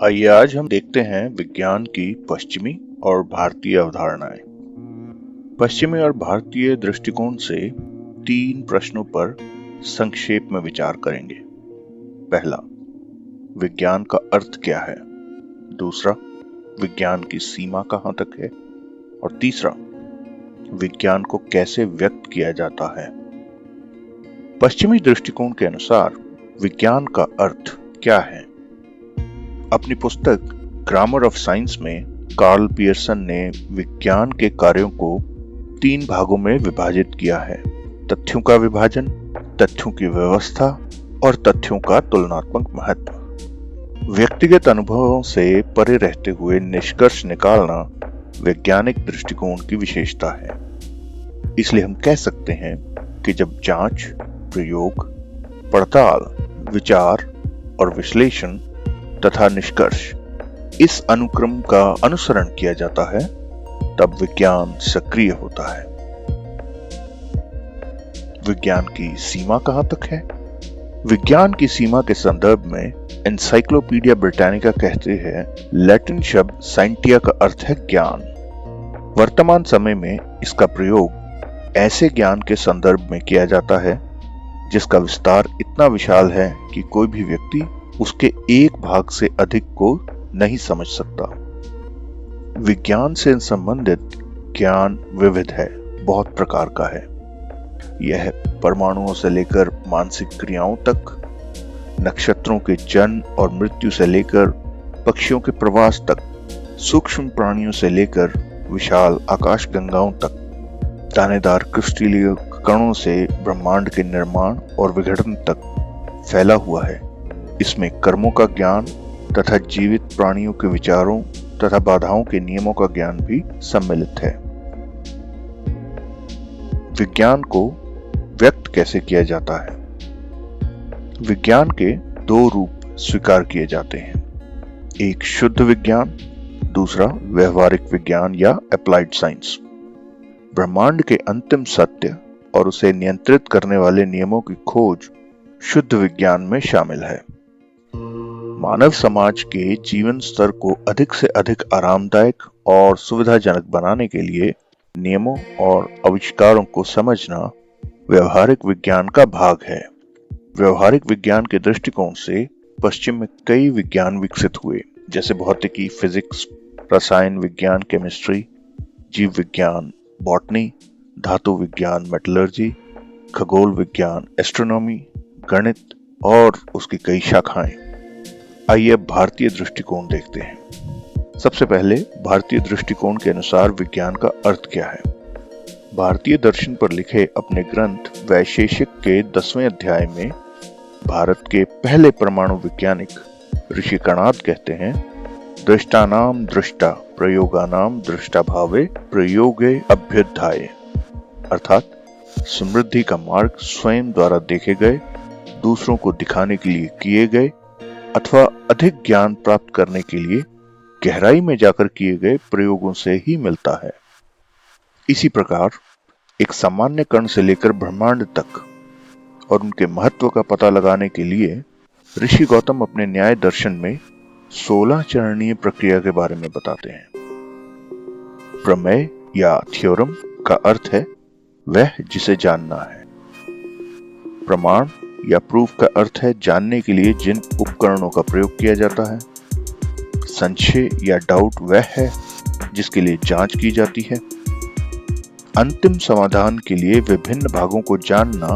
आइए आज हम देखते हैं विज्ञान की पश्चिमी और भारतीय अवधारणाएं। पश्चिमी और भारतीय दृष्टिकोण से 3 प्रश्नों पर संक्षेप में विचार करेंगे। पहला, विज्ञान का अर्थ क्या है? दूसरा, विज्ञान की सीमा कहां तक है? और तीसरा, विज्ञान को कैसे व्यक्त किया जाता है? पश्चिमी दृष्टिकोण के अनुसार विज्ञान का अर्थ क्या है? अपनी पुस्तक ग्रामर ऑफ साइंस में कार्ल पियर्सन ने विज्ञान के कार्यों को 3 भागों में विभाजित किया है: तथ्यों का विभाजन, तथ्यों की व्यवस्था और तथ्यों का तुलनात्मक महत्व। व्यक्तिगत अनुभवों से परे रहते हुए निष्कर्ष निकालना वैज्ञानिक दृष्टिकोण की विशेषता है। इसलिए हम कह सकते हैं कि जब जांच, प्रयोग, पड़ताल, विचार और विश्लेषण तथा निष्कर्ष इस अनुक्रम का अनुसरण किया जाता है, तब विज्ञान सक्रिय होता है। विज्ञान की सीमा कहां तक है? विज्ञान की सीमा के संदर्भ में एनसाइक्लोपीडिया ब्रिटानिका कहते हैं, लैटिन शब्द साइंटिया का अर्थ है ज्ञान। वर्तमान समय में इसका प्रयोग ऐसे ज्ञान के संदर्भ में किया जाता है जिसका विस्तार इतना विशाल है कि कोई भी व्यक्ति उसके एक भाग से अधिक को नहीं समझ सकता। विज्ञान से संबंधित ज्ञान विविध है, बहुत प्रकार का है। यह परमाणुओं से लेकर मानसिक क्रियाओं तक, नक्षत्रों के जन्म और मृत्यु से लेकर पक्षियों के प्रवास तक, सूक्ष्म प्राणियों से लेकर विशाल आकाशगंगाओं तक, दानेदार क्रिस्टलीय कणों से ब्रह्मांड के निर्माण और विघटन तक फैला हुआ है। इसमें कर्मों का ज्ञान तथा जीवित प्राणियों के विचारों तथा बाधाओं के नियमों का ज्ञान भी सम्मिलित है। विज्ञान को व्यक्त कैसे किया जाता है? विज्ञान के 2 रूप स्वीकार किए जाते हैं, एक शुद्ध विज्ञान, दूसरा व्यवहारिक विज्ञान या अप्लाइड साइंस। ब्रह्मांड के अंतिम सत्य और उसे नियंत्रित करने वाले नियमों की खोज शुद्ध विज्ञान में शामिल है। मानव समाज के जीवन स्तर को अधिक से अधिक आरामदायक और सुविधाजनक बनाने के लिए नियमों और आविष्कारों को समझना व्यवहारिक विज्ञान का भाग है। व्यवहारिक विज्ञान के दृष्टिकोण से पश्चिम में कई विज्ञान विकसित हुए, जैसे भौतिकी, फिजिक्स, रसायन विज्ञान, केमिस्ट्री, जीव विज्ञान, बॉटनी, धातु विज्ञान, मेटलर्जी, खगोल विज्ञान, एस्ट्रोनॉमी, गणित और उसकी कई शाखाएं। आइए अब भारतीय दृष्टिकोण देखते हैं। सबसे पहले भारतीय दृष्टिकोण के अनुसार विज्ञान का अर्थ क्या है? भारतीय दर्शन पर लिखे अपने ग्रंथ वैशेषिक के 10वें अध्याय में भारत के पहले परमाणु वैज्ञानिक ऋषि कणाद कहते हैं, दृष्टानाम दृष्टा प्रयोगानाम दृष्टा भावे प्रयोगे अभ्युत्थाय। अर्थात समृद्धि का मार्ग स्वयं द्वारा देखे गए, दूसरों को दिखाने के लिए किए गए अथवा अधिक ज्ञान प्राप्त करने के लिए गहराई में जाकर किए गए प्रयोगों से ही मिलता है। इसी प्रकार एक सामान्य कण से लेकर ब्रह्मांड तक और उनके महत्व का पता लगाने के लिए ऋषि गौतम अपने न्याय दर्शन में 16 चरणीय प्रक्रिया के बारे में बताते हैं। प्रमेय या थ्योरम का अर्थ है वह जिसे जानना है। प्रमाण या प्रूफ का अर्थ है जानने के लिए जिन उपकरणों का प्रयोग किया जाता है। संशय या डाउट वह है जिसके लिए जांच की जाती है। अंतिम समाधान के लिए विभिन्न भागों को जानना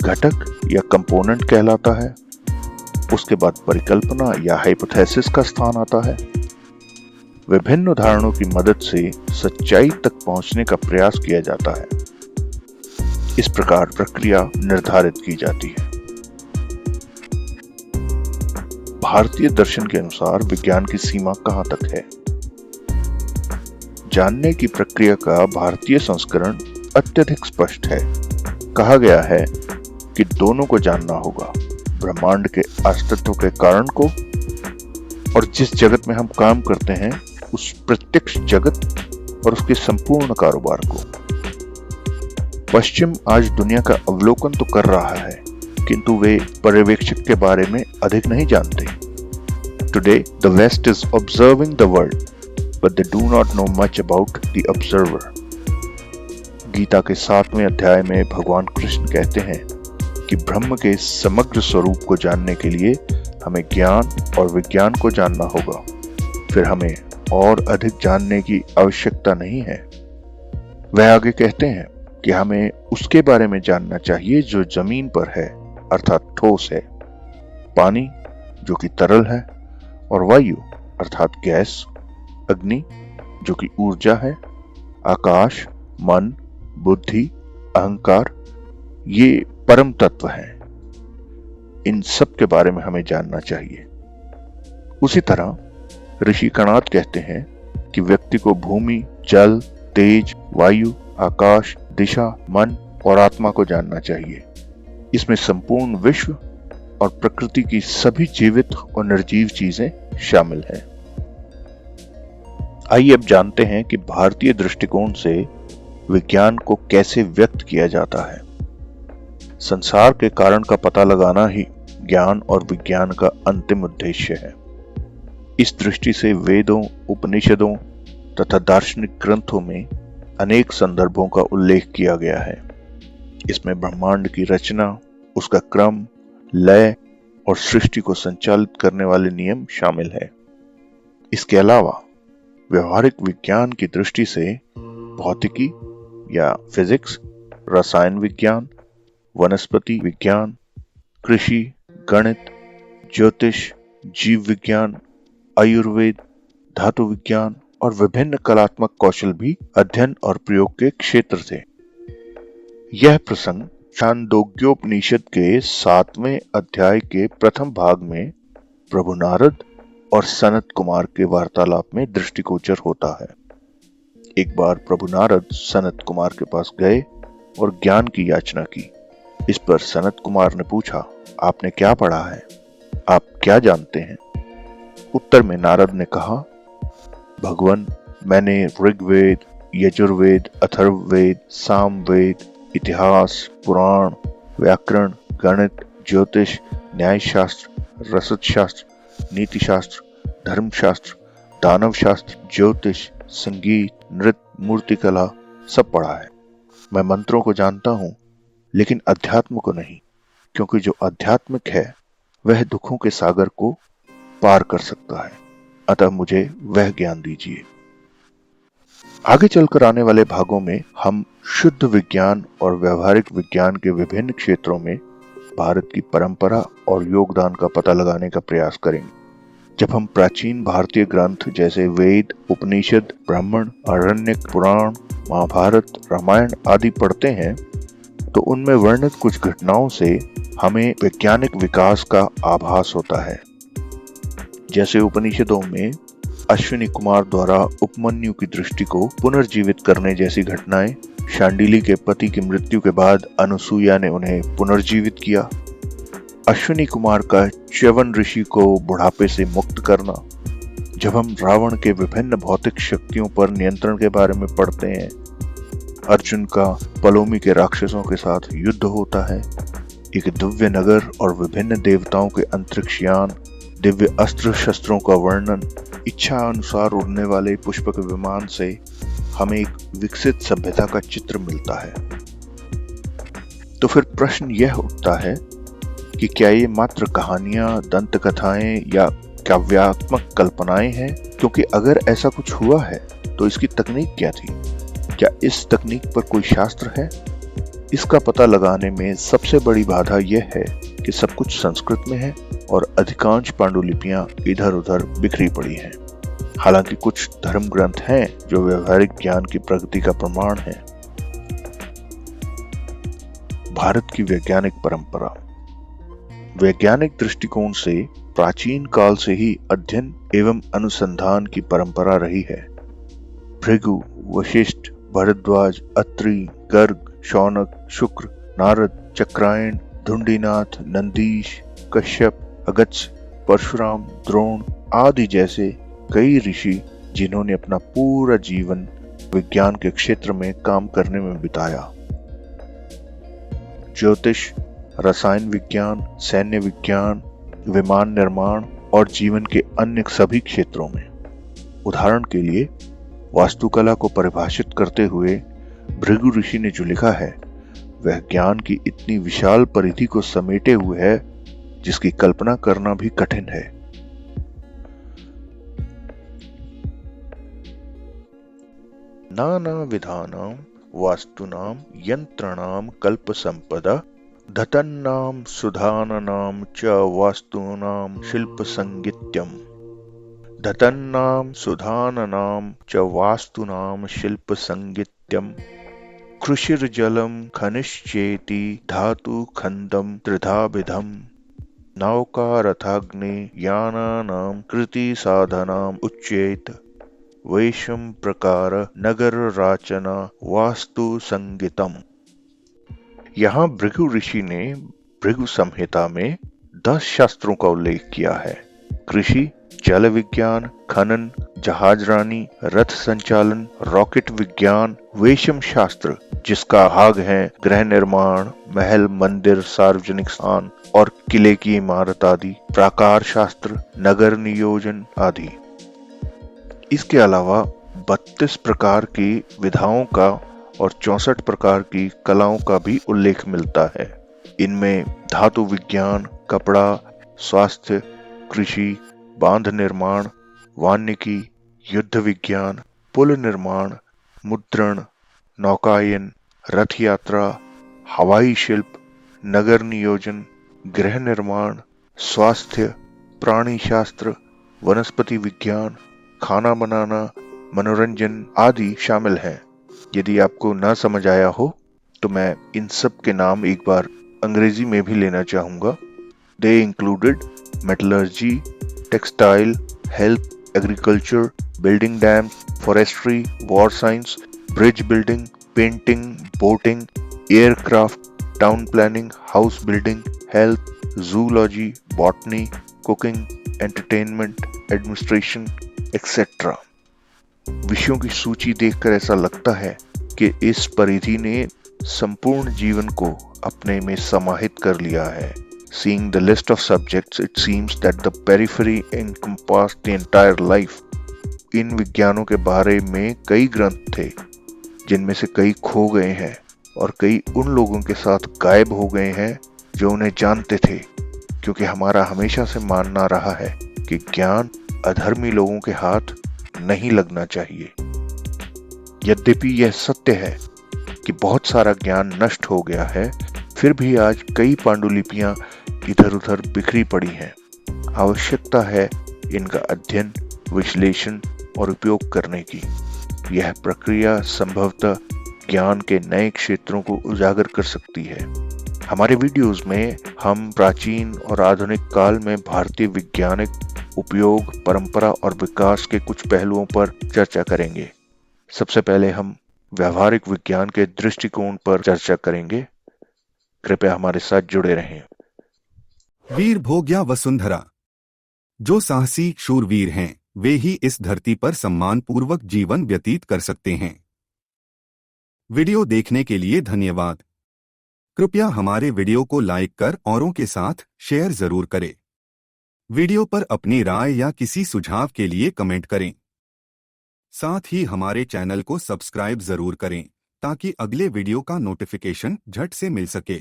घटक या कंपोनेंट कहलाता है। उसके बाद परिकल्पना या हाइपोथेसिस का स्थान आता है। विभिन्न उदाहरणों की मदद से सच्चाई तक पहुंचने का प्रयास किया जाता है। इस प्रकार प्रक्रिया निर्धारित की जाती है। भारतीय दर्शन के अनुसार विज्ञान की सीमा कहां तक है? जानने की प्रक्रिया का भारतीय संस्करण अत्यधिक स्पष्ट है। कहा गया है कि दोनों को जानना होगा, ब्रह्मांड के अस्तित्व के कारण को और जिस जगत में हम काम करते हैं उस प्रत्यक्ष जगत और उसके संपूर्ण कारोबार को। पश्चिम आज दुनिया का अवलोकन तो कर रहा है, किंतु वे पर्यवेक्षक के बारे में अधिक नहीं जानते। Today, the West is observing the world, but they do not know much about the observer. Gita के 7वें अध्याय में भगवान कृष्ण कहते हैं कि ब्रह्म के समग्र स्वरूप को जानने के लिए हमें ज्ञान और विज्ञान को जानना होगा। फिर हमें और अधिक जानने की आवश्यकता नहीं है। वह आगे कहते हैं कि हमें उसके बारे में जानना चाहिए जो जमीन पर है, अर्थात ठोस है, पानी जो कि तरल है, और वायु अर्थात गैस, अग्नि जो कि ऊर्जा है, आकाश, मन, बुद्धि, अहंकार, ये परम तत्व हैं। इन सब के बारे में हमें जानना चाहिए। उसी तरह ऋषि कणाद कहते हैं कि व्यक्ति को भूमि, जल, तेज, वायु, आकाश, दिशा, मन और आत्मा को जानना चाहिए। इसमें संपूर्ण विश्व और प्रकृति की सभी जीवित और निर्जीव चीजें शामिल हैं। आइए अब जानते हैं कि भारतीय दृष्टिकोण से विज्ञान को कैसे व्यक्त किया जाता है। संसार के कारण का पता लगाना ही ज्ञान और विज्ञान का अंतिम उद्देश्य है। इस दृष्टि से वेदों, उपनिषदों तथा दार्शनिक ग्रंथों में अनेक संदर्भों का उल्लेख किया गया है। इसमें ब्रह्मांड की रचना, उसका क्रम, लय और सृष्टि को संचालित करने वाले नियम शामिल है। इसके अलावा व्यवहारिक विज्ञान की दृष्टि से भौतिकी या फिजिक्स, रसायन विज्ञान, वनस्पति विज्ञान, कृषि, गणित, ज्योतिष, जीव विज्ञान, आयुर्वेद, धातु विज्ञान और विभिन्न कलात्मक कौशल भी अध्ययन और प्रयोग के क्षेत्र थे। यह प्रसंग छांदोग्योपनिषद के 7वें अध्याय के प्रथम भाग में प्रभु नारद और सनत कुमार के वार्तालाप में दृष्टिगोचर होता है। एक बार प्रभु नारद सनत कुमार के पास गए और ज्ञान की याचना की। इस पर सनत कुमार ने पूछा, आपने क्या पढ़ा है? आप क्या जानते हैं? उत्तर में नारद ने कहा, भगवान, मैंने ऋग्वेद, यजुर्वेद, अथर्ववेद, सामवेद, इतिहास, पुराण, व्याकरण, गणित, ज्योतिष, न्यायशास्त्र, रसदशास्त्र, नीतिशास्त्र, धर्मशास्त्र, दानव शास्त्र, ज्योतिष, संगीत, नृत्य, मूर्तिकला सब पढ़ा है। मैं मंत्रों को जानता हूं, लेकिन अध्यात्म को नहीं, क्योंकि जो आध्यात्मिक है वह दुखों के सागर को पार कर सकता है। अतः मुझे वह ज्ञान दीजिए। आगे चलकर आने वाले भागों में हम शुद्ध विज्ञान और व्यवहारिक विज्ञान के विभिन्न क्षेत्रों में भारत की परंपरा और योगदान का पता लगाने का प्रयास करेंगे। जब हम प्राचीन भारतीय ग्रंथ जैसे वेद, उपनिषद, ब्राह्मण, आरण्यक, पुराण, महाभारत, रामायण आदि पढ़ते हैं तो उनमें वर्णित कुछ घटनाओं से हमें वैज्ञानिक विकास का आभास होता है। जैसे उपनिषदों में अश्विनी कुमार द्वारा उपमन्यु की दृष्टि को पुनर्जीवित करने जैसी घटनाएं, शांडिली के पति की मृत्यु के बाद अनुसुईया ने उन्हें पुनर्जीवित किया, अश्विनी कुमार का च्यवन ऋषि को बुढ़ापे से मुक्त करना। जब हम रावण के विभिन्न भौतिक शक्तियों पर नियंत्रण के बारे में पढ़ते हैं, अर्जुन का पलोमी के राक्षसों के साथ युद्ध होता है, एक दिव्य नगर और विभिन्न देवताओं के अंतरिक्ष यान, दिव्य अस्त्र शस्त्रों का वर्णन, इच्छा अनुसार उड़ने वाले पुष्पक विमान से हमें एक विकसित सभ्यता का चित्र मिलता है। तो फिर प्रश्न यह उठता है कि क्या ये मात्र कहानियां, दंत कथाएं या काव्यात्मक कल्पनाएं हैं? क्योंकि अगर ऐसा कुछ हुआ है तो इसकी तकनीक क्या थी? क्या इस तकनीक पर कोई शास्त्र है? इसका पता लगाने में सबसे बड़ी बाधा यह है कि सब कुछ संस्कृत में है और अधिकांश पांडुलिपियां इधर उधर बिखरी पड़ी हैं। हालांकि कुछ धर्म ग्रंथ हैं जो व्यवहारिक ज्ञान की प्रगति का प्रमाण है। भारत की वैज्ञानिक परंपरा। वैज्ञानिक दृष्टिकोण से प्राचीन काल से ही अध्ययन एवं अनुसंधान की परंपरा रही है। भृगु, वशिष्ठ, भरद्वाज, अत्रि, गर्ग, शौनक, शुक्र, नारद, चक्रायण, धुंडीनाथ, नंदीश, कश्यप, अगस्त्य, परशुराम, द्रोण आदि जैसे कई ऋषि जिन्होंने अपना पूरा जीवन विज्ञान के क्षेत्र में काम करने में बिताया। ज्योतिष, रसायन विज्ञान, सैन्य विज्ञान, विमान निर्माण और जीवन के अन्य सभी क्षेत्रों में। उदाहरण के लिए वास्तुकला को परिभाषित करते हुए भृगु ऋषि ने जो लिखा है वह ज्ञान की इतनी विशाल परिधि को समेटे हुए है जिसकी कल्पना करना भी कठिन है। नाना विधानां वास्तुनां यंत्रणां कल्प संपदा धतन्नां सुधाननां च वास्तूनां शिल्प संगीत्यम। धतन्नां सुधाननां च वास्तूनां शिल्प संगीत्यम। कृषिर्जलं खनिश्चेति धातु खंदम त्रिधाभिधम। नौकारथाग्नि यानानां कृति साधनाम् उच्येत। वैशम प्रकार नगर राचना वास्तु संगीतम। यहाँ भृगु ऋषि ने भृगु संहिता में 10 शास्त्रों का उल्लेख किया है। कृषि, जल विज्ञान, खनन, जहाजरानी, रथ संचालन, रॉकेट विज्ञान, वेशम शास्त्र जिसका भाग है गृह निर्माण, महल, मंदिर, सार्वजनिक स्थान और किले की इमारत आदि, प्राकार शास्त्र, नगर नियोजन आदि। इसके अलावा 32 प्रकार की विधाओं का और 64 प्रकार की कलाओं का भी उल्लेख मिलता है। इनमें धातु विज्ञान, कपड़ा, स्वास्थ्य, कृषि, बांध निर्माण, वानिकी, युद्ध विज्ञान, पुल निर्माण, मुद्रण, नौकायन, रथ यात्रा, हवाई शिल्प, नगर नियोजन, गृह निर्माण, स्वास्थ्य, प्राणी शास्त्र, वनस्पति विज्ञान, खाना बनाना, मनोरंजन आदि शामिल हैं। यदि आपको ना समझ आया हो तो मैं इन सब के नाम एक बार अंग्रेजी में भी लेना चाहूंगा। They included metallurgy, textile, health, agriculture, building dams, forestry, war science, bridge building, painting, boating, aircraft, town planning, house building, health, zoology, botany, cooking, entertainment, administration, etc. विषयों की सूची देखकर ऐसा लगता है कि इस परिधि ने संपूर्ण जीवन को अपने में समाहित कर लिया है। Seeing the list of subjects, it seems that the periphery encompassed the entire life. इन विज्ञानों के बारे में कई ग्रंथ थे जिनमें से कई खो गए हैं और कई उन लोगों के साथ गायब हो गए हैं जो उन्हें जानते थे, क्योंकि हमारा हमेशा से मानना रहा है कि ज्ञान अधर्मी लोगों के हाथ नहीं लगना चाहिए। यद्यपि यह सत्य है कि बहुत सारा ज्ञान नष्ट हो गया है, फिर भी आज कई पांडुलिपियां इधर उधर बिखरी पड़ी हैं। आवश्यकता है इनका अध्ययन, विश्लेषण और उपयोग करने की। यह प्रक्रिया संभवतः ज्ञान के नए क्षेत्रों को उजागर कर सकती है। हमारे वीडियोस में हम प्राचीन और आधुनिक काल में भारतीय वैज्ञानिक उपयोग, परंपरा और विकास के कुछ पहलुओं पर चर्चा करेंगे। सबसे पहले हम व्यवहारिक विज्ञान के दृष्टिकोण पर चर्चा करेंगे। कृपया हमारे साथ जुड़े रहें। वीर भोग्या वसुंधरा। जो साहसी शूरवीर हैं वे ही इस धरती पर सम्मानपूर्वक जीवन व्यतीत कर सकते हैं। वीडियो देखने के लिए धन्यवाद। कृपया हमारे वीडियो को लाइक कर औरों के साथ शेयर जरूर करें। वीडियो पर अपनी राय या किसी सुझाव के लिए कमेंट करें। साथ ही हमारे चैनल को सब्सक्राइब जरूर करें ताकि अगले वीडियो का नोटिफिकेशन झट से मिल सके।